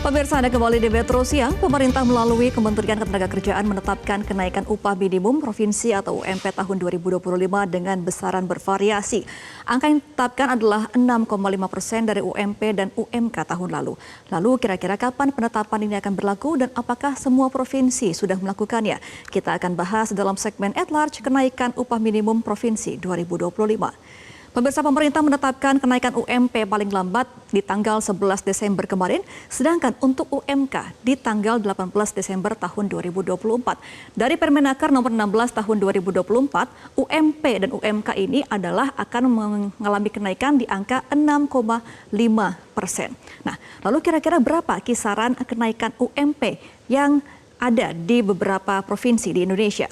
Pemirsa, Anda kembali di Metro Siang. Pemerintah melalui Kementerian Ketenagakerjaan menetapkan kenaikan upah minimum provinsi atau UMP tahun 2025 dengan besaran bervariasi. Angka yang ditetapkan adalah 6,5% dari UMP dan UMK tahun lalu. Lalu kira-kira kapan penetapan ini akan berlaku dan apakah semua provinsi sudah melakukannya? Kita akan bahas dalam segmen At Large kenaikan upah minimum provinsi 2025. Pemirsa, pemerintah menetapkan kenaikan UMP paling lambat di tanggal 11 Desember kemarin, sedangkan untuk UMK di tanggal 18 Desember tahun 2024. Dari Permenaker nomor 16 tahun 2024, UMP dan UMK ini adalah akan mengalami kenaikan di angka 6,5%. Nah, lalu kira-kira berapa kisaran kenaikan UMP yang ada di beberapa provinsi di Indonesia?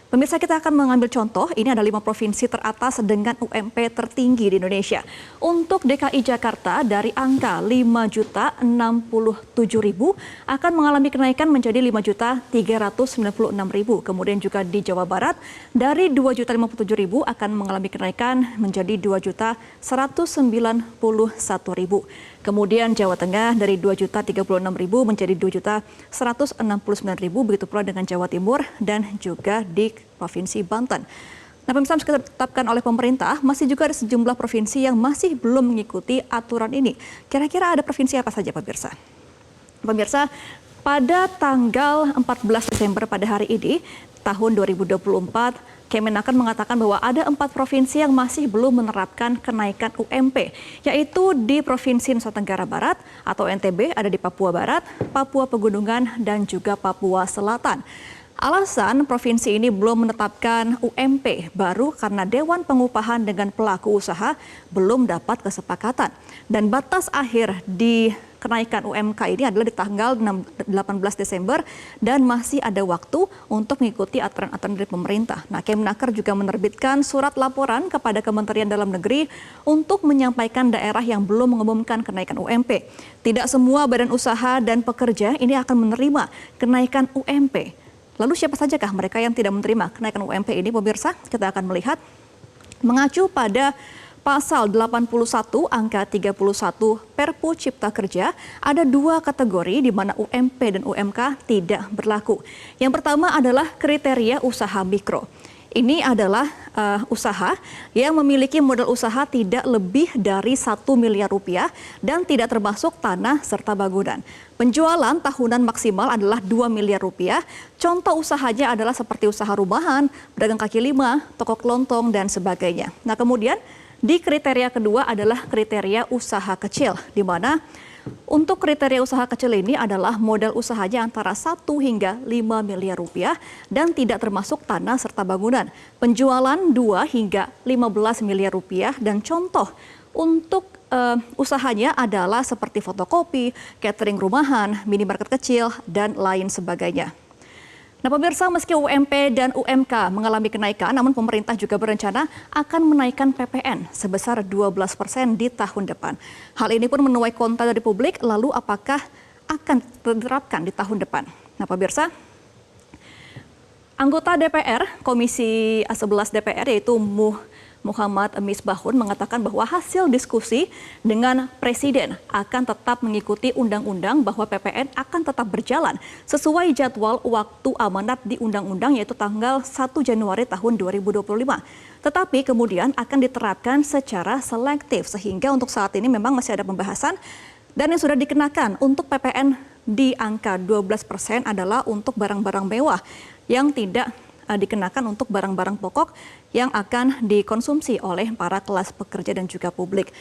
Pemirsa, kita akan mengambil contoh, ini ada 5 provinsi teratas dengan UMP tertinggi di Indonesia. Untuk DKI Jakarta dari angka 5.067.000 akan mengalami kenaikan menjadi 5.396.000. Kemudian juga di Jawa Barat dari 2.057.000 akan mengalami kenaikan menjadi 2.191.000. Kemudian Jawa Tengah dari 2.036.000 menjadi 2.169.000, begitu pula dengan Jawa Timur dan juga di Provinsi Banten. Nah, pemirsa, yang ditetapkan oleh pemerintah, masih juga ada sejumlah provinsi yang masih belum mengikuti aturan ini. Kira-kira ada provinsi apa saja, pemirsa? Pemirsa, pada tanggal 14 Desember pada hari ini, tahun 2024, Kemenaker mengatakan bahwa ada 4 provinsi yang masih belum menerapkan kenaikan UMP, yaitu di Provinsi Nusa Tenggara Barat atau NTB, ada di Papua Barat, Papua Pegunungan, dan juga Papua Selatan. Alasan provinsi ini belum menetapkan UMP baru karena Dewan Pengupahan dengan pelaku usaha belum dapat kesepakatan. Dan batas akhir di kenaikan UMK ini adalah di tanggal 18 Desember dan masih ada waktu untuk mengikuti aturan-aturan dari pemerintah. Nah, Kemenaker juga menerbitkan surat laporan kepada Kementerian Dalam Negeri untuk menyampaikan daerah yang belum mengumumkan kenaikan UMP. Tidak semua badan usaha dan pekerja ini akan menerima kenaikan UMP. Lalu siapa sajakah mereka yang tidak menerima kenaikan UMP ini, pemirsa? Kita akan melihat mengacu pada Pasal 81 angka 31 Perpu Cipta Kerja, ada 2 kategori di mana UMP dan UMK tidak berlaku. Yang pertama adalah kriteria usaha mikro. Ini adalah usaha yang memiliki modal usaha tidak lebih dari 1 miliar rupiah dan tidak termasuk tanah serta bangunan. Penjualan tahunan maksimal adalah 2 miliar rupiah. Contoh usahanya adalah seperti usaha rumahan, pedagang kaki lima, toko kelontong, dan sebagainya. Nah, kemudian di kriteria kedua adalah kriteria usaha kecil, di mana untuk kriteria usaha kecil ini adalah modal usahanya antara 1 hingga 5 miliar rupiah dan tidak termasuk tanah serta bangunan. Penjualan 2 hingga 15 miliar rupiah dan contoh untuk usahanya adalah seperti fotokopi, catering rumahan, minimarket kecil, dan lain sebagainya. Nah, pemirsa, meski UMP dan UMK mengalami kenaikan, namun pemerintah juga berencana akan menaikkan PPN sebesar 12% di tahun depan. Hal ini pun menuai kontra dari publik, lalu apakah akan diterapkan di tahun depan? Nah, pemirsa, anggota DPR, Komisi 11 DPR yaitu Muhammad Misbahun mengatakan bahwa hasil diskusi dengan Presiden akan tetap mengikuti undang-undang bahwa PPN akan tetap berjalan sesuai jadwal waktu amanat di undang-undang yaitu tanggal 1 Januari tahun 2025. Tetapi kemudian akan diterapkan secara selektif sehingga untuk saat ini memang masih ada pembahasan dan yang sudah dikenakan untuk PPN di angka 12% adalah untuk barang-barang mewah yang tidak dikenakan untuk barang-barang pokok yang akan dikonsumsi oleh para kelas pekerja dan juga publik.